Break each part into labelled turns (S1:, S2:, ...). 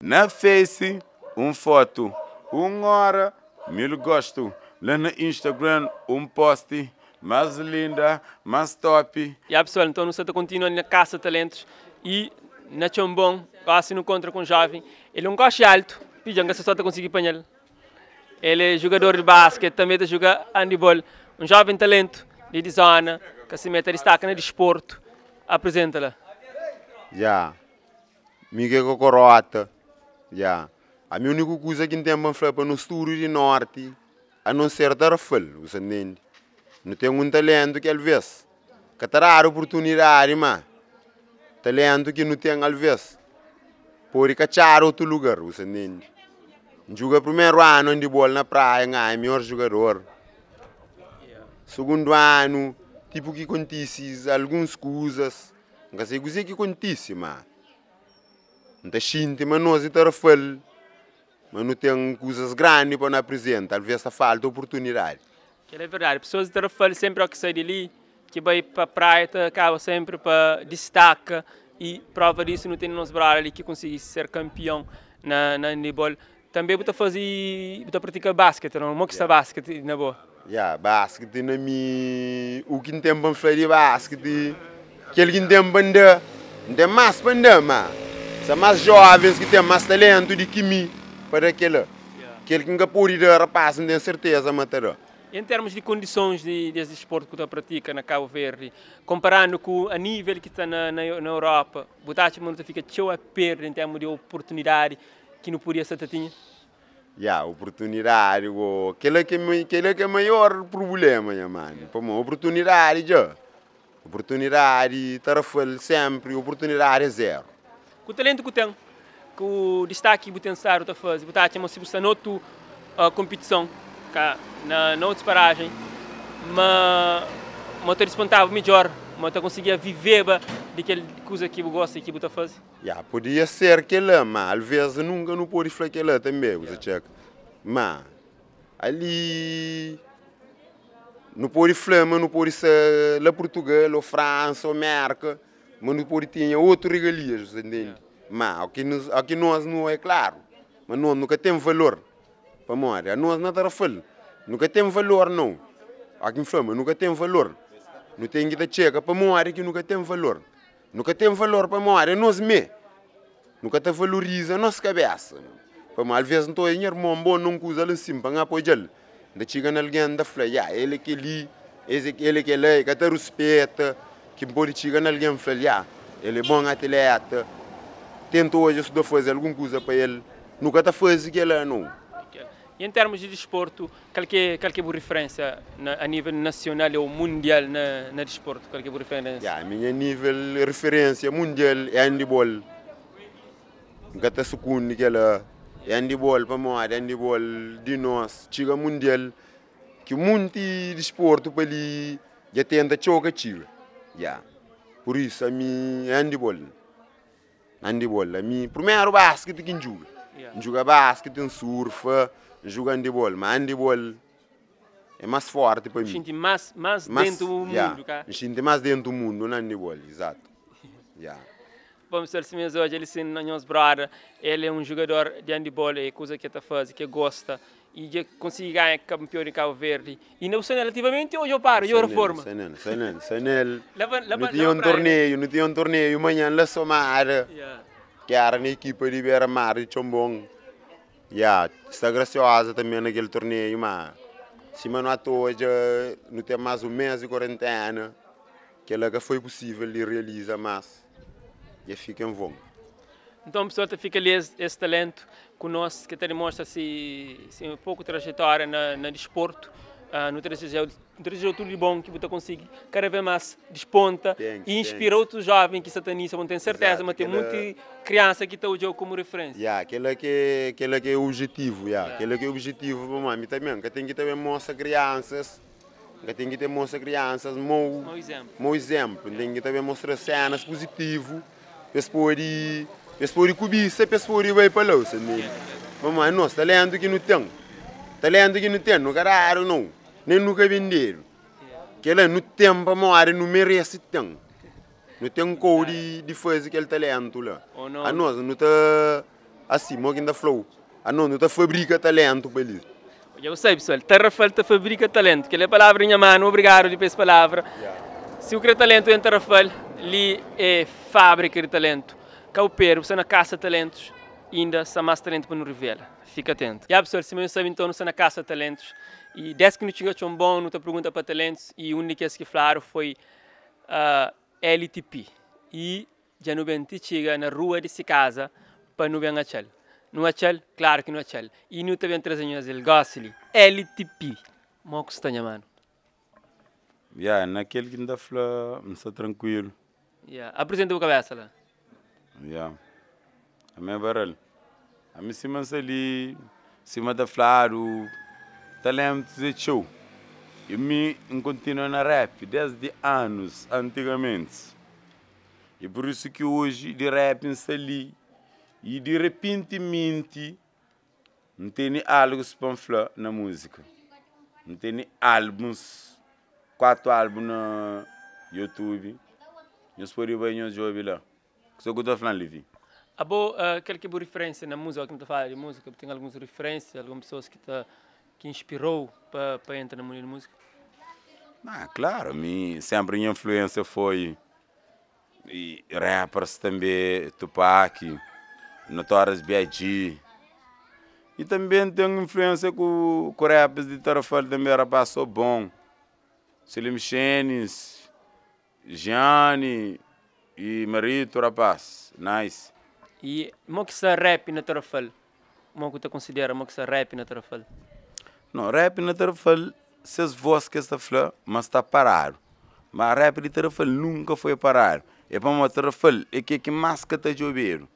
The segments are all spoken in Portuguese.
S1: Na Face, foto, 1 hora, 1000 gosto. Lá no Instagram, post mais linda, mais top.
S2: E a pessoal, então, nós continua na caça de talentos e na Chambon, quase no encontro com o jovem. Ele é um coche alto, pedindo que você só conseguir apanhar. Ele é jogador de basquete, também joga handball. Um jovem talento de zona, que se mete a destaque no desporto. Apresenta-la.
S3: Já. Miguel Corota. Já. A minha única coisa que tem para no estúdio de norte, a não ser Tarafel, você entende? Não tem um talento que ele vês. Que terá a oportunidade, mas talento que não tem às vezes. Pode cachar outro lugar, você entende? Joga primeiro ano de bola na praia, é o melhor jogador. Segundo ano, tipo que acontece, algumas coisas. Não sei o que acontece, mas não tem gente, mas nós estamos falando. Mas não tem coisas grandes para nos apresentar, às vezes falta oportunidade.
S2: Que é verdade, pessoas estão falando sempre ao que sai dali, que vai para a praia, acaba sempre para destaca e prova disso não tem nos braços ali que consegue ser campeão na handball. Também você pratica basquete, não? Como que está basquete na boa?
S3: Basquete na minha, o que tem para fazer de basquete, aquele que tem banda, não tem mais banda, mas são mais jovens que têm mais talento de química para aquele que nunca pode dar rapaz, não tem certeza, matará.
S2: Em termos de condições desse esporte que você pratica na Cabo Verde, comparando com a nível que está na Europa, você fica tão a perder em termos de oportunidade que não podia ser tinha?
S3: Oportunidade, aquele que é o maior problema, mano. Para mim, oportunidade já. Oportunidade, tarefa sempre, oportunidade é zero.
S2: Com o talento que tem, com o destaque que você está a fazer, você acha que você está noutra competição, na outra paragem, mas você despontava melhor, mas você conseguia viver daquela coisa que você gosta e que você faz?
S3: Podia ser aquela, mas às vezes nunca não pode fazer aquela também, você checa. Mas ali não pode falar, mas não pode ser lá Portugal, ou França, ou América, mas não pode ter outras regalias, você entende? Mas aqui nós não é claro, mas nós nunca temos valor para morrer, nós não estamos falando, nunca temos valor não. Aqui em Flama nunca temos valor, não tem que chegar para morrer que nunca temos valor. Nunca temos valor para morrer, nós mesmos. Nunca te valoriza a nossa cabeça. Para às vezes não estou em irmão bom, não usa ele assim, para apoiar. Da chega alguém da fala, ele que ali, ele que ele que te respeita, que pode chegar alguém fala, ele é bom atleta. Tenta hoje fazer alguma coisa para ele, nunca te faz aquilo não.
S2: E em termos de desporto, qual que é a referência a nível nacional ou mundial na desporto? Qual que é a referência?
S3: A minha nível de referência mundial é handball. Nunca te sucune que ela é handball para nós, handball de nós, chega mundial, que muito desporto para ali já tenta chocar chega. Por isso a mim é handball. Handball, a mim primeiro basquete que joga. Joga basquete, surfa, joga handball, mas handball é mais forte para mim.
S2: Sente mais dentro do mundo, cara.
S3: Sente mais dentro do mundo, no handball, exato.
S2: Vamos ser assim mesmo hoje, ele sim, nosso brother, ele é um jogador de handball, é coisa que ele faz, que gosta, e que consegue ganhar campeão de Cabo Verde. E não sei relativamente, hoje eu paro, eu reformo.
S3: Senel. Não tinha um torneio, amanhã lá somar. Que era na equipa de Beira-Mar de Chambon. Está graciosa também naquele torneio, mas se não há hoje, não tem mais um mês de quarentena, que ela que foi possível de realizar mais. E fica em vão.
S2: Então, pessoal, fica ali esse talento conosco, que demonstra um pouco de trajetória no desporto. No desejo tudo de bom que você consegue cada vez mais desponta e inspira outros jovens que satanistas, não tenho certeza, mas tem muita criança que está hoje como referência.
S3: Aquele que é o objetivo, aquele que é o objetivo para mim também, que tem que também mostrar crianças, que tem que ter mostrar crianças, mau exemplo, tem que também mostrar cenas positivas, eles podem cobiçar, eles podem vai para lá, mas nós talento que não tem, não caralho não. Nem nunca venderam. Que ela não tem para morar, não merece ter. Não tem cor de fazer aquele talento lá. A nós não assim, mo ainda flow. A não tá fabrica talento para ele.
S2: Eu sei, pessoal, terra falta fabrica talento. Que é a palavra em minha mão, obrigado por essa palavra. Se o que é talento em terra falta, ali é fábrica de talento. Caupero, você na caça talentos, ainda se há mais talento para não revela. Fica atento. E pessoal, se não sabe então, você na caça talentos. E desde que não chegou tão bom, não te pergunta para talentos. E o único que falaram foi LTP. E já não vem chega na rua de casa para não ver a chel. Não é chel? Claro que não é chel. E não te vem trazer ele gosta LTP. Mo que está mano.
S1: Naquele que ainda fala, não está tranquilo.
S2: Apresenta o cabeça lá.
S1: A minha barulho. A mim cima ali, cima da flaro, talento de show. E me continuo na rap desde anos, antigamente. E por isso que hoje de rap ali e de repentemente não tem algo para falar na música. Não tem álbuns, 4 álbuns no YouTube. Eu espero bem eu jogar lá. Só que eu estou falando ali.
S2: Aquela que é boa referência na música, que me está falando de música, tem algumas referências, algumas pessoas que inspirou para entrar no mundo da música?
S1: Claro, sempre minha influência foi e rappers também, Tupac, Notorious B.I.G. E também tenho influência com rappers de Tarafal também, rapaz, sou bom. Selim Chenis, Gianni e Marito, rapaz, nice.
S2: E como que se rap na Tarafal? Como que você considera como que se rap na Tarafal?
S1: Não, rap na Tarafal, se as vozes que está falando, mas está parado. Mas rap de Tarafal nunca foi parado. É para uma Tarafal, é que mais que está jovem.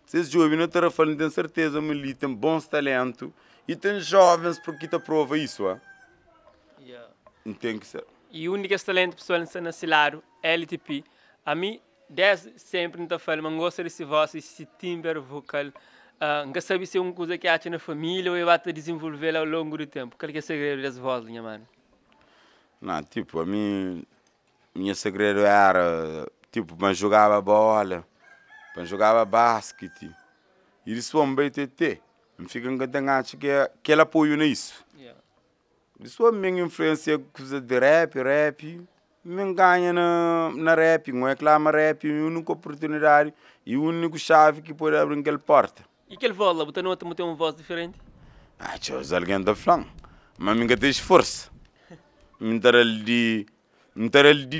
S1: Se os jovens na Tarafal não têm certeza, mas ali tem bons talentos e tem jovens porque te prova isso. Não tem que ser.
S2: E o único talento pessoal na Silaro, LTP, a mim, desde sempre não está falando, mas gosto desse voz, esse timbre vocal. Não sabe se é uma coisa que há na família ou vai desenvolver ao longo do tempo. Qual é o segredo dessa voz, minha mano?
S1: Não, tipo, a minha segredo era, tipo, para jogava bola, para jogava basquete. E isso é um BTT. Não fica enganado que ela apoio nisso. Isso é a minha influência de rap. Me ganha na rap, não é clama rap, é a única oportunidade e a única chave que pode abrir aquela porta.
S2: E aquele voz lá, você não tem uma voz diferente?
S1: Tchau, alguém da flan. Mas me tem esforço. Me de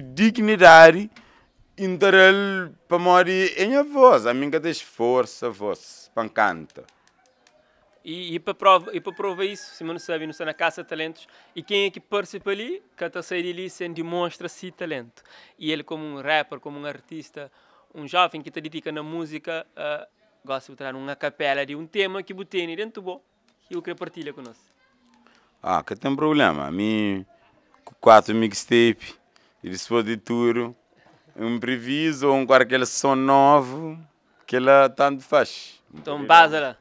S1: dignidade, me para morrer em a voz. A mim tem esforço, a voz, para canta.
S2: E para provar isso, se não sabe, não está na Caça de Talentos, e quem é que participa ali, que está saindo ali, sem demonstra-se talento. E ele como um rapper, como um artista, um jovem que se dedica na música, gosta de trazer uma capela de um tema que botei dentro do bom, e eu quero partilhar conosco.
S1: Que tem problema. A mim, 4 mixtape, eles podem tudo, um previso, ou qualquer som novo, que ela tanto faz.
S2: Então, base lá.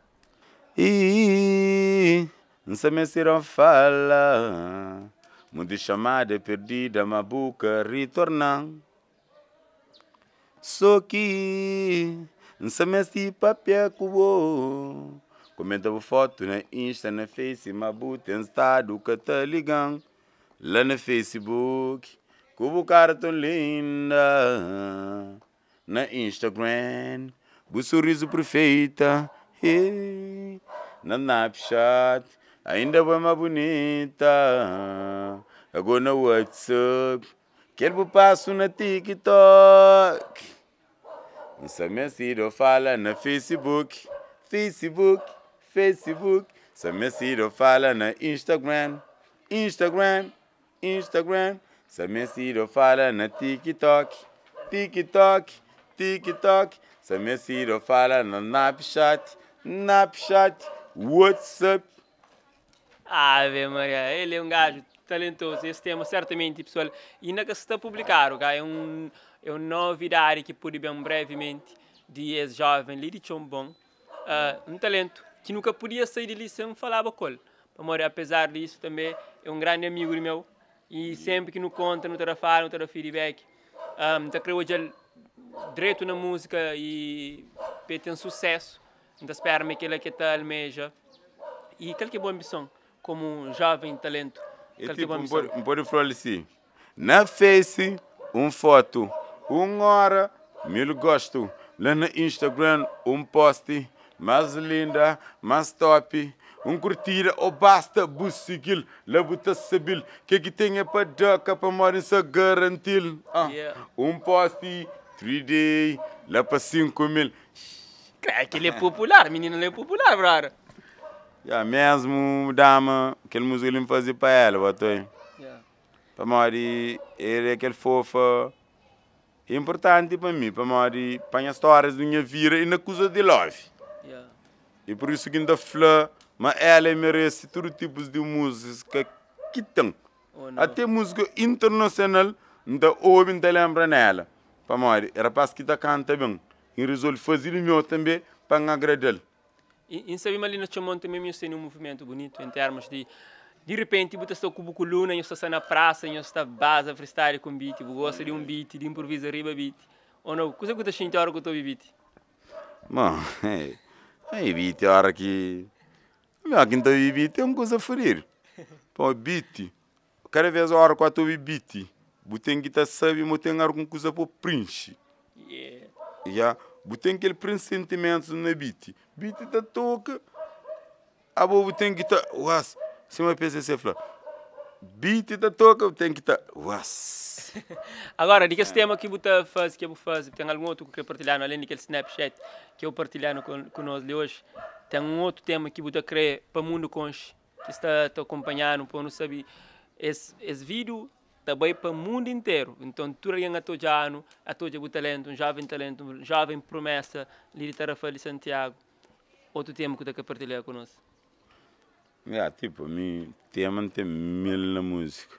S1: E não se me serão fala, muito chamada perdida, uma boca retornar. Só que não se me se papel cubo. Comenta a foto na Insta, na Face, uma boca em estado que tá ligando. Lá no Facebook, cubo cara tão linda. Na Instagram, o sorriso perfeita. Hey, na Snapchat, ainda é mais bonita. Agora no WhatsApp, quero passo na TikTok. Não sabe se eu falo na Facebook. Sabe se eu falo na Instagram. Sabe se eu falo na TikTok. Sabe se eu falo na Snapchat, WhatsApp.
S2: Ave Maria, ele é um gajo talentoso. Esse tema, certamente, pessoal, ainda que se está a publicar, é uma novidade que pode bem brevemente de ex-jovem, ali de bom, um talento que nunca podia sair de lição, falava com ele. Apesar disso, também é um grande amigo meu e sempre que nos conta, não terá fala, não terá feedback, creio que ele direito na música e tem sucesso. Então espera-me aquilo que está almeja. E qual que é a boa ambição como um jovem talento?
S1: É
S2: Qual que é a
S1: tipo,
S2: boa ambição?
S1: pode falar assim, na Face, foto, 1 hora, 1000 gosto. Lá no Instagram, post, mais linda, mais top. Curtida, ou basta, bussigil, lá botar sabil, que tem para dar, para morar se garantir.
S2: Yeah.
S1: Post, 3 day, lá para 5.000.
S2: Claro que ele é popular, menino, ele é popular, brother.
S1: Mesmo, dama, aquele música ele me fazia para ela, baтой.
S2: Yeah.
S1: Para Mari, ele é aquele fofa importante para mim, para Mari, para as histórias da minha vida e na coisa de love.
S2: Yeah.
S1: E por isso que ainda fala, mas ela merece todo tipo de música que tem.
S2: Oh, não.
S1: Até música internacional, ainda ouve, ainda lembra nela. Para Mari, era para que está canta bem. E resolve fazer o meu também para agradar.
S2: E sabe, Malina, chamou também um movimento bonito em termos de repente, você está com o coluna, você está na praça, você está base a freestyle com beat, você gosta de um beat, de improviso arriba beat. Ou não? O que você sente a hora que eu estou beat?
S1: Bom, beat a hora que... Meu, quem está beat é uma coisa a ferir. Pô, beat, cada vez a hora que eu estou beat, você tem que estar sabendo, você tem alguma coisa para preencher.
S2: Yeah.
S1: Yeah. Você tem aquele pressentimento na beat. Beat está toca. A boa tem que estar... Uas. Se uma PCC fala... Beat está toca, tem que estar... Uas.
S2: Agora, de que esse tema que você faz, tem algum outro que quer partilhar, além daquele Snapchat que eu partilhando com nós de hoje, tem um outro tema que você quer para o mundo conche, que está te acompanhando, para não saber, esse vídeo também para o mundo inteiro. Então, tudo aí a todo ano, a todo talento, um jovem promessa, Lili Rafael Santiago. Outro tema que você quer partilhar conosco.
S1: Tipo, meu tema não tem 1000 na música.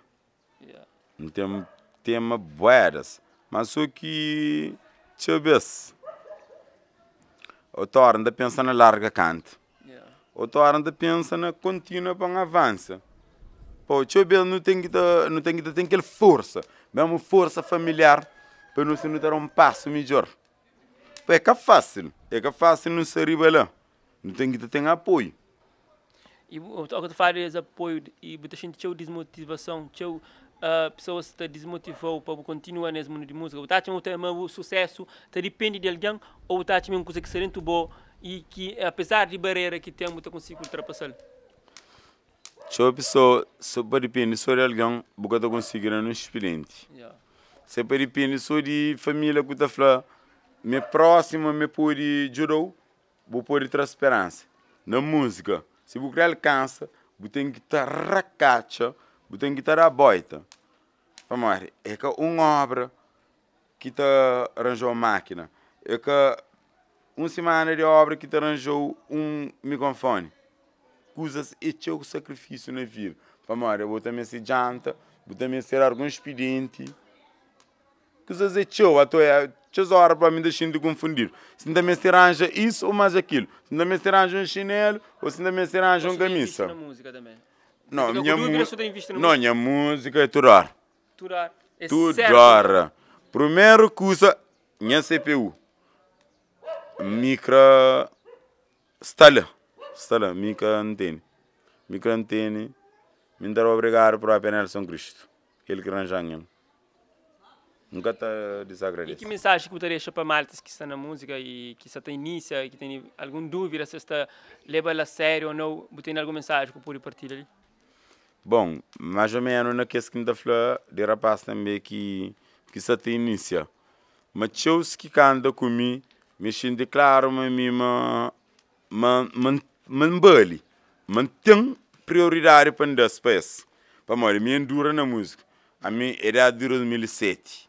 S2: Yeah.
S1: Não tem tema boedas. Mas só que... Deixa eu ver. O Thor anda pensando na larga canto.
S2: Yeah.
S1: O Thor anda pensando na contínua para avança. Pô, deixa eu ver, não tem aquela força. Mesmo força familiar para não se dar um passo melhor. Pô, é que é fácil não se arriba lá. Não tem que ter apoio.
S2: E o que tu fazes apoio e você sente desmotivação, pessoas te desmotivou para continuar nesse mundo de música. Você acha que o sucesso depende de alguém ou você acha uma coisa que seria muito boa e que apesar de barreira que tem, você consegue ultrapassar?
S1: Só pessoa, só depende só de alguém, você conseguir um experiente.
S2: Yeah.
S1: Se depende só de família que está falando, me próximo me pode ajudar, vou pode ter esperança. Na música, se você alcança, você tem que estar racacha, você tem que estar a boita. Vamos ver, é que uma obra que te arranjou uma máquina, é que uma semana de obra que te arranjou um microfone. Coisas e teu sacrifício na vida. Vamos ver, vou também ser janta, vou também ser algum expediente. Coisas é teu, a tua horas para me deixar de confundir. Se também se arranja isso ou mais aquilo. Se também se arranja um chinelo ou se também se arranja uma camisa.
S2: Na música também.
S1: Não, minha
S2: música.
S1: música é tudo.
S2: Tudo.
S1: Primeiro coisa, minha CPU. Micro stala, micro antena. Micro antena. Me dar obrigado por apenas São Cristo. Ele que arranjou. Nunca está desagradeço.
S2: E que mensagem que você deixa para maltas que estão na música e que está inicia e que tem alguma dúvida se está leva a sério ou não? Você tem alguma mensagem que pode partilhar ali?
S1: Bom, mais ou menos na questão da flor de rapaz também que está te inicia. Mas os que cantam comigo, me sinto claro, mas tem prioridade para as pessoas. Para mim, minha dura na música. A minha era de 2007.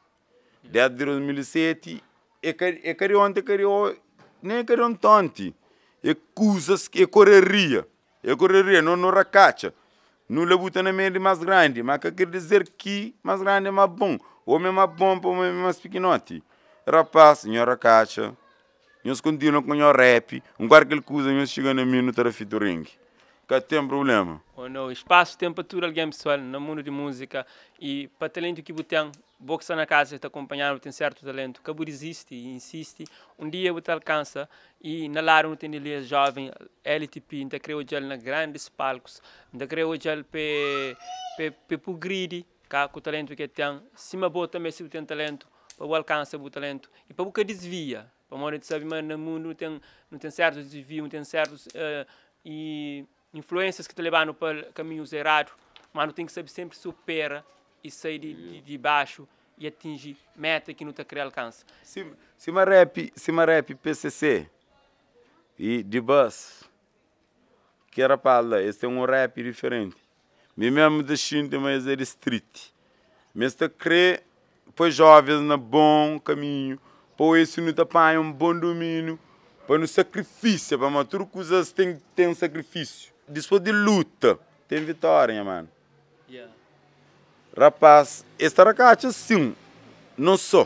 S1: Desde 2007, nem carion tanto. É coisas que é correria, não racacha. Não lebuta na média mais grande, mas que quer dizer que mais grande é mais bom. Homem é mais bom, homem é mais pequenote. Rapaz, senhora racacha. Nós continuamos com o rap, qualquer coisa, nós chegamos a mim no trafito ring. que tem problema.
S2: Ou não, espaço, tempo, tudo alguém pessoal no mundo de música e para talento que você tem, boxa na casa está acompanhando, tem certo talento, que você existe e insiste, um dia você alcança e na lar não tem ele jovem, LTP, ainda criou já na grandes palcos, ainda criou já para o grid, que o talento que tem, se uma boa também se tem talento, para o alcance o talento e para o que desvia, para o sabe, mas no mundo não tem certos desvios, não tem certos e influências que te levam para caminhos errados, mas não tem que saber sempre superar e sair de baixo e atingir meta que não te cria alcance.
S1: Se uma rap PCC e de bus, que era para lá, este é um rap diferente. Mesmo de China, mas é de street. Mas te crê, para jovens no bom caminho, para isso não te apanha um bom domínio, para no sacrifício, para tudo coisas tem sacrifício. Depois de luta, tem vitória, mano.
S2: Yeah.
S1: Rapaz, esta racacha sim, não só.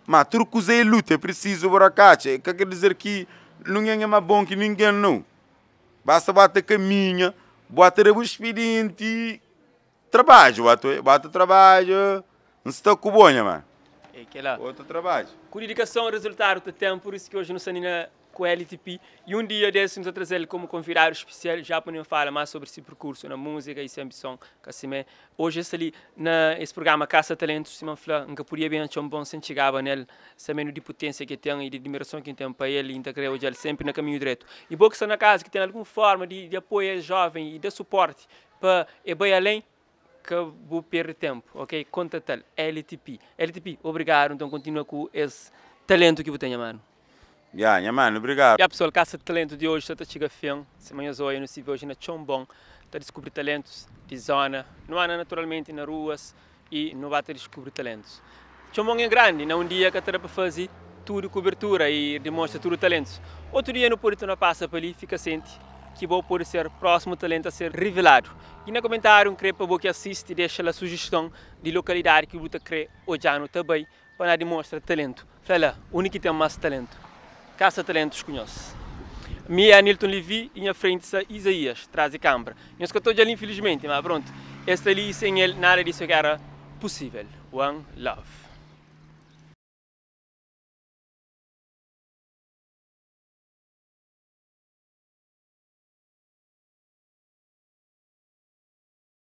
S1: Mas tudo coisa é luta, é preciso para racacha. Quer dizer que ninguém é mais bom que ninguém, não. Basta bater caminho, bater o expediente, trabalho, bate trabalho, não está com bom, mano.
S2: É que lá.
S1: Outro trabalho.
S2: Com dedicação ao resultado do tempo, por isso que hoje não sei com a LTP e um dia desses vamos trazer ele como convidado especial já para não falar mais sobre esse percurso na música e essa ambição que assim é. Hoje ali nesse programa Caça Talentos se fala que podia bem um bom sentir chegava nele sabendo de potência que tem e de admiração que tem para ele e integrar ele sempre no caminho direito e boa que está na casa que tem alguma forma de apoio ao jovem e de suporte para ir bem além que vou perder tempo, ok? Conta-te LTP, obrigado, então continua com esse talento que você tem, mano.
S1: Yeah, mano, obrigado.
S2: E a pessoa Caça Talento de hoje está chegando a fim, semana hoje, não se vê hoje na Chombong, está a descobrir talentos de zona, não há naturalmente nas ruas e não vai ter descobrir talentos. Chombong é grande, não é um dia que está para fazer tudo cobertura e demonstra tudo talentos. Outro dia não pode ter uma passa para ali, fica sente que vou poder ser próximo talento a ser revelado. E no comentário, creio para você que assiste, deixa a sugestão de localidade que você crê hoje também para demonstrar talento. Fala, o único que tem mais talento. Caça Talentos conhece. Minha é Nilton Levi e minha frente é Isaías, traz a câmara. Eu estou ali infelizmente, mas pronto, este ali sem ele nada disso era possível. One Love.